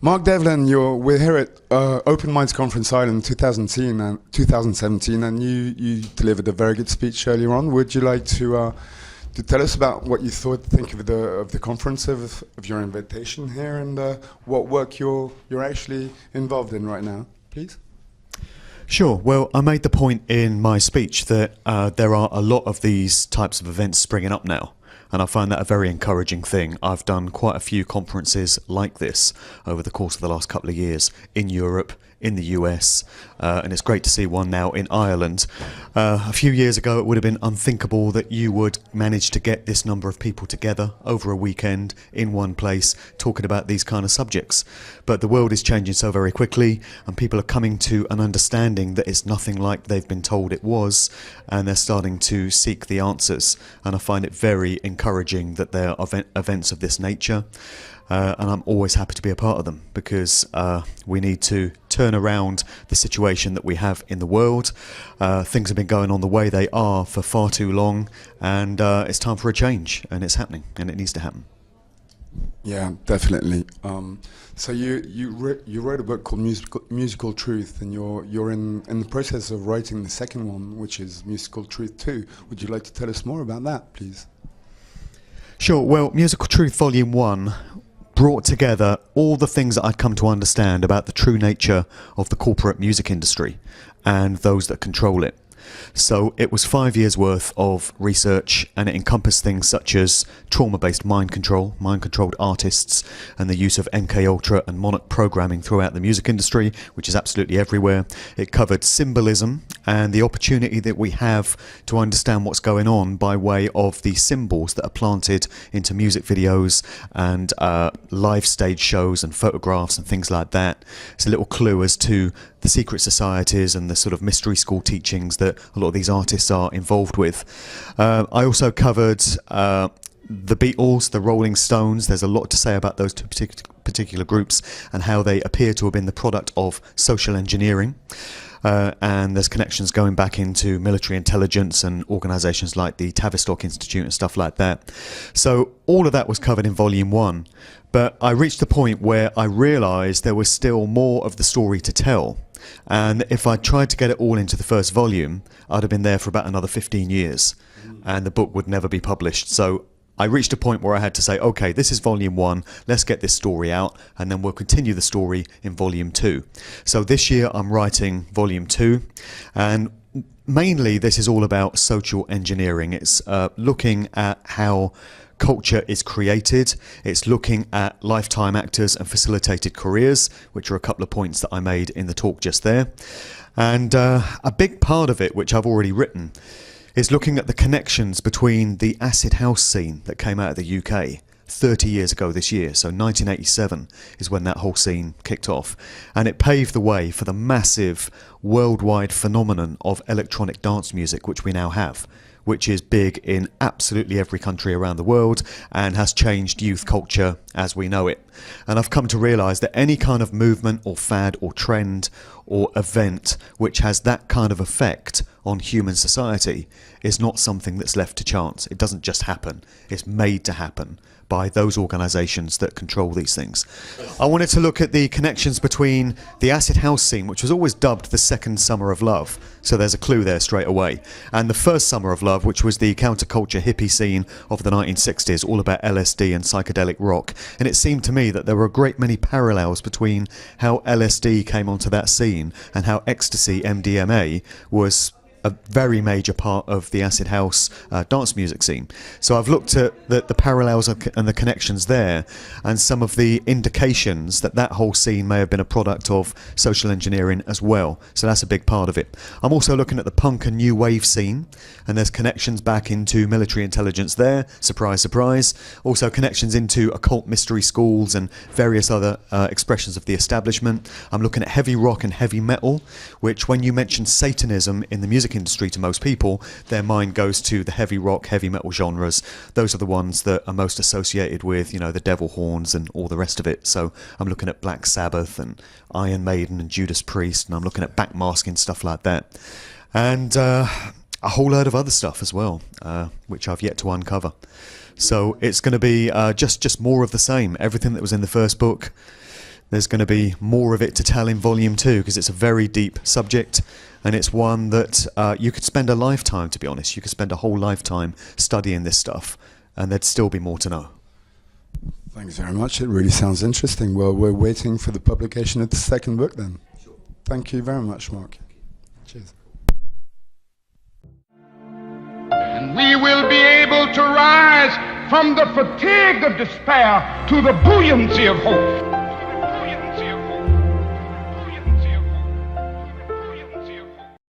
Mark Devlin, we're here at Open Minds Conference Island 2017, and you delivered a very good speech earlier on. Would you like to tell us about what you think of the conference, of your invitation here, and what work you're actually involved in right now, please? Sure. Well, I made the point in my speech that there are a lot of these types of events springing up now. And I find that a very encouraging thing. I've done quite a few conferences like this over the course of the last couple of years in Europe, in the US, and it's great to see one now in Ireland. A few years ago it would have been unthinkable that you would manage to get this number of people together over a weekend in one place talking about these kind of subjects. But the world is changing so very quickly, and people are coming to an understanding that it's nothing like they've been told it was, and they're starting to seek the answers. And I find it very encouraging that there are events of this nature. And I'm always happy to be a part of them, because we need to turn around the situation that we have in the world. Things have been going on the way they are for far too long, and it's time for a change, and it's happening, and it needs to happen. Yeah, definitely. So you wrote a book called Musical Truth, and you're in the process of writing the second one, which is Musical Truth 2. Would you like to tell us more about that, please? Sure. Well, Musical Truth Volume 1 brought together all the things that I'd come to understand about the true nature of the corporate music industry and those that control it. So it was 5 years worth of research, and it encompassed things such as trauma-based mind controlled artists, and the use of MK Ultra and Monarch programming throughout the music industry, which is absolutely everywhere. It covered symbolism and the opportunity that we have to understand what's going on by way of the symbols that are planted into music videos and live stage shows and photographs and things like that. It's a little clue as to the secret societies and the sort of mystery school teachings that a lot of these artists are involved with. I also covered the Beatles, the Rolling Stones. There's a lot to say about those two particular groups and how they appear to have been the product of social engineering. And there's connections going back into military intelligence and organisations like the Tavistock Institute and stuff like that. So all of that was covered in Volume 1. But I reached the point where I realised there was still more of the story to tell. And if I tried to get it all into the first volume, I'd have been there for about another 15 years. And the book would never be published. So I reached a point where I had to say, okay, this is Volume 1, let's get this story out, and then we'll continue the story in Volume 2. So this year I'm writing Volume 2, and mainly this is all about social engineering. It's looking at how culture is created. It's looking at lifetime actors and facilitated careers, which are a couple of points that I made in the talk just there. And a big part of it, which I've already written, is looking at the connections between the acid house scene that came out of the UK 30 years ago this year. So 1987 is when that whole scene kicked off, and it paved the way for the massive worldwide phenomenon of electronic dance music which we now have, which is big in absolutely every country around the world and has changed youth culture as we know it. And I've come to realise that any kind of movement or fad or trend or event which has that kind of effect on human society is not something that's left to chance. It doesn't just happen. It's made to happen by those organisations that control these things. I wanted to look at the connections between the acid house scene, which was always dubbed the second summer of love, so there's a clue there straight away, and the first summer of love, which was the counterculture hippie scene of the 1960s, all about LSD and psychedelic rock. And it seemed to me that there were a great many parallels between how LSD came onto that scene and how ecstasy, MDMA, was a very major part of the acid house dance music scene. So I've looked at the parallels and the connections there, and some of the indications that that whole scene may have been a product of social engineering as well. So that's a big part of it. I'm also looking at the punk and new wave scene, and there's connections back into military intelligence there. Surprise, surprise. Also connections into occult mystery schools and various other expressions of the establishment. I'm looking at heavy rock and heavy metal, which when you mention Satanism in the music industry to most people, their mind goes to the heavy rock, heavy metal genres. Those are the ones that are most associated with, you know, the devil horns and all the rest of it. So I'm looking at Black Sabbath and Iron Maiden and Judas Priest, and I'm looking at backmasking, stuff like that. And a whole load of other stuff as well, which I've yet to uncover. So it's going to be just more of the same. Everything that was in the first book, there's going to be more of it to tell in Volume 2, because it's a very deep subject, and it's one that you could spend a lifetime, to be honest. You could spend a whole lifetime studying this stuff, and there'd still be more to know. Thanks very much. It really sounds interesting. Well, we're waiting for the publication of the second book then. Sure. Thank you very much, Mark. Cheers. And we will be able to rise from the fatigue of despair to the buoyancy of hope.